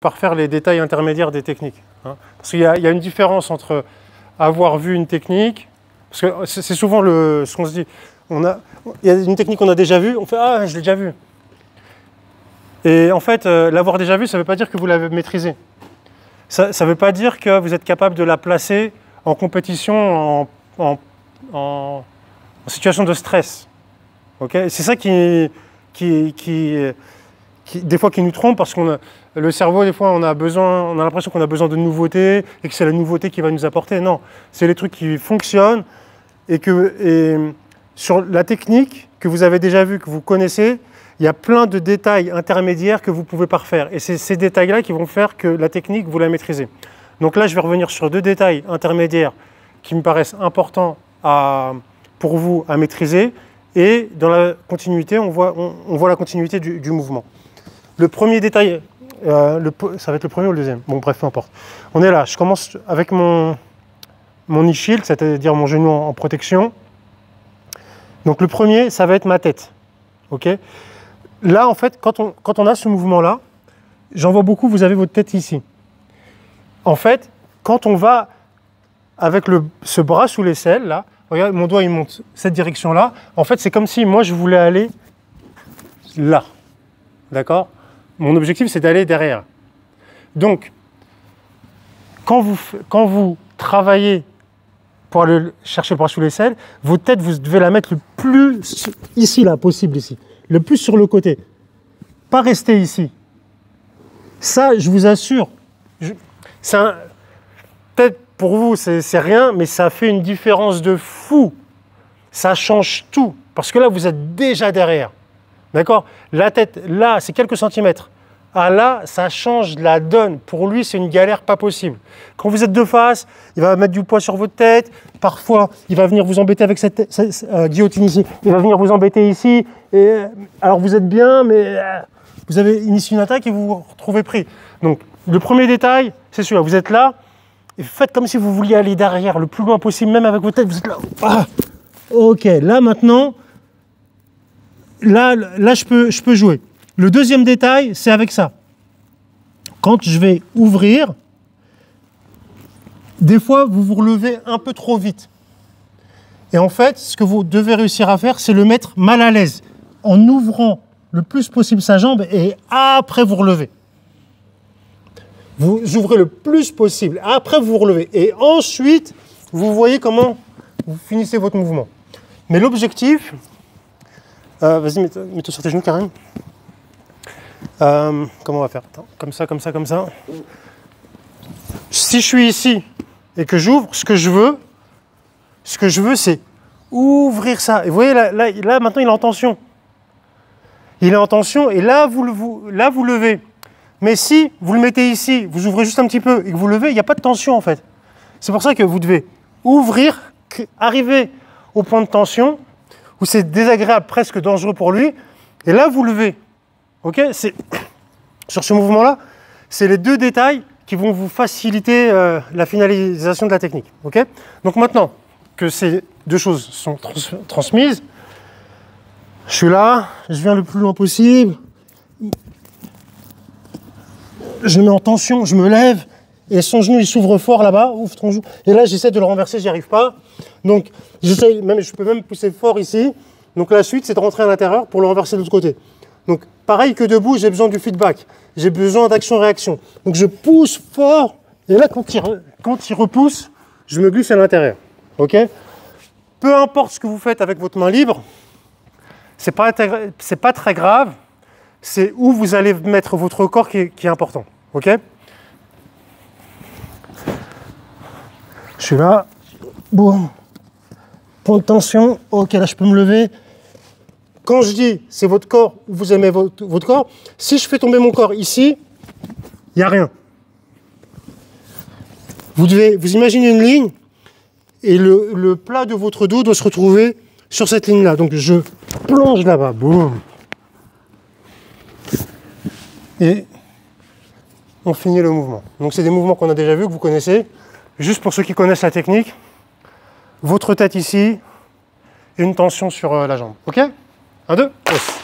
par faire les détails intermédiaires des techniques. Hein. Parce qu'il y a une différence entre avoir vu une technique, parce que c'est souvent ce qu'on se dit, il y a une technique qu'on a déjà vue, on fait « Ah, je l'ai déjà vue ». Et en fait, l'avoir déjà vue, ça ne veut pas dire que vous l'avez maîtrisée. Ça ne veut pas dire que vous êtes capable de la placer en compétition, en situation de stress. Okay, c'est ça des fois qui nous trompe, parce que le cerveau, des fois, on a l'impression qu'on a besoin de nouveautés et que c'est la nouveauté qui va nous apporter. Non, c'est les trucs qui fonctionnent et sur la technique que vous avez déjà vue, que vous connaissez, il y a plein de détails intermédiaires que vous pouvez parfaire. Et c'est ces détails-là qui vont faire que la technique, vous la maîtrisez. Donc là, je vais revenir sur 2 détails intermédiaires qui me paraissent importants pour vous à maîtriser. Et dans la continuité, on voit la continuité du mouvement. Le premier détail, ça va être le premier ou le deuxième? Bon, bref, peu importe. On est là, je commence avec mon knee shield, c'est-à-dire mon genou en protection. Donc le premier, ça va être ma tête. Okay, là, en fait, quand on a ce mouvement-là, j'en vois beaucoup, vous avez votre tête ici. En fait, quand on va avec ce bras sous l'aisselle, là, regarde, mon doigt, il monte cette direction-là. En fait, c'est comme si moi, je voulais aller là. D'accord? Mon objectif, c'est d'aller derrière. Donc, quand vous travaillez pour aller chercher le bras sous l'aisselle, votre tête, vous devez la mettre le plus ici, là, possible, ici. Le plus sur le côté. Pas rester ici. Ça, je vous assure, peut-être pour vous, c'est rien, mais ça fait une différence de fou. Ça change tout. Parce que là, vous êtes déjà derrière. D'accord? La tête, là, c'est quelques centimètres. Ah là, ça change la donne. Pour lui, c'est une galère pas possible. Quand vous êtes de face, il va mettre du poids sur votre tête. Parfois, il va venir vous embêter avec cette guillotine ici. Il va venir vous embêter ici. Et, alors, vous êtes bien, mais vous avez initié une attaque et vous vous retrouvez pris. Donc, le premier détail, c'est celui-là. Vous êtes là. Et faites comme si vous vouliez aller derrière le plus loin possible, même avec votre tête. Vous êtes là. Ah, ok, là, maintenant, là je peux jouer. Le deuxième détail, c'est avec ça. Quand je vais ouvrir, des fois, vous vous relevez un peu trop vite. Et en fait, ce que vous devez réussir à faire, c'est le mettre mal à l'aise, en ouvrant le plus possible sa jambe et après vous relevez. Vous ouvrez le plus possible, après vous vous relevez. Et ensuite, vous voyez comment vous finissez votre mouvement. Mais l'objectif... vas-y, mets-toi sur tes genoux, Karim. Comment on va faire? Attends, comme ça, comme ça, comme ça. Si je suis ici et que j'ouvre, ce que je veux, c'est ouvrir ça. Et vous voyez, là, maintenant, il est en tension. Il est en tension et là, vous levez. Mais si vous le mettez ici, vous ouvrez juste un petit peu et que vous levez, il n'y a pas de tension, en fait. C'est pour ça que vous devez ouvrir, arriver au point de tension, où c'est désagréable, presque dangereux pour lui, et là, vous levez. Ok, sur ce mouvement-là, c'est les 2 détails qui vont vous faciliter la finalisation de la technique. Okay, donc maintenant que ces 2 choses sont transmises, je suis là, je viens le plus loin possible, je mets en tension, je me lève, et son genou il s'ouvre fort là-bas, ouvre ton genou, et là j'essaie de le renverser, j'y arrive pas. Donc je peux même pousser fort ici. Donc la suite, c'est de rentrer à l'intérieur pour le renverser de l'autre côté. Donc, pareil que debout, j'ai besoin du feedback. J'ai besoin d'action-réaction. Donc, je pousse fort. Et là, quand il repousse, je me glisse à l'intérieur. OK? Peu importe ce que vous faites avec votre main libre, c'est pas très grave. C'est où vous allez mettre votre corps qui est important. OK? Je suis là. Boum. Point de tension. OK, là, je peux me lever. Quand je dis c'est votre corps, vous aimez votre corps, si je fais tomber mon corps ici, il n'y a rien. Vous imaginez une ligne et le plat de votre dos doit se retrouver sur cette ligne-là. Donc je plonge là-bas, boum. Et on finit le mouvement. Donc c'est des mouvements qu'on a déjà vus, que vous connaissez. Juste pour ceux qui connaissent la technique, votre tête ici et une tension sur la jambe. OK ? 1, 2, hausse.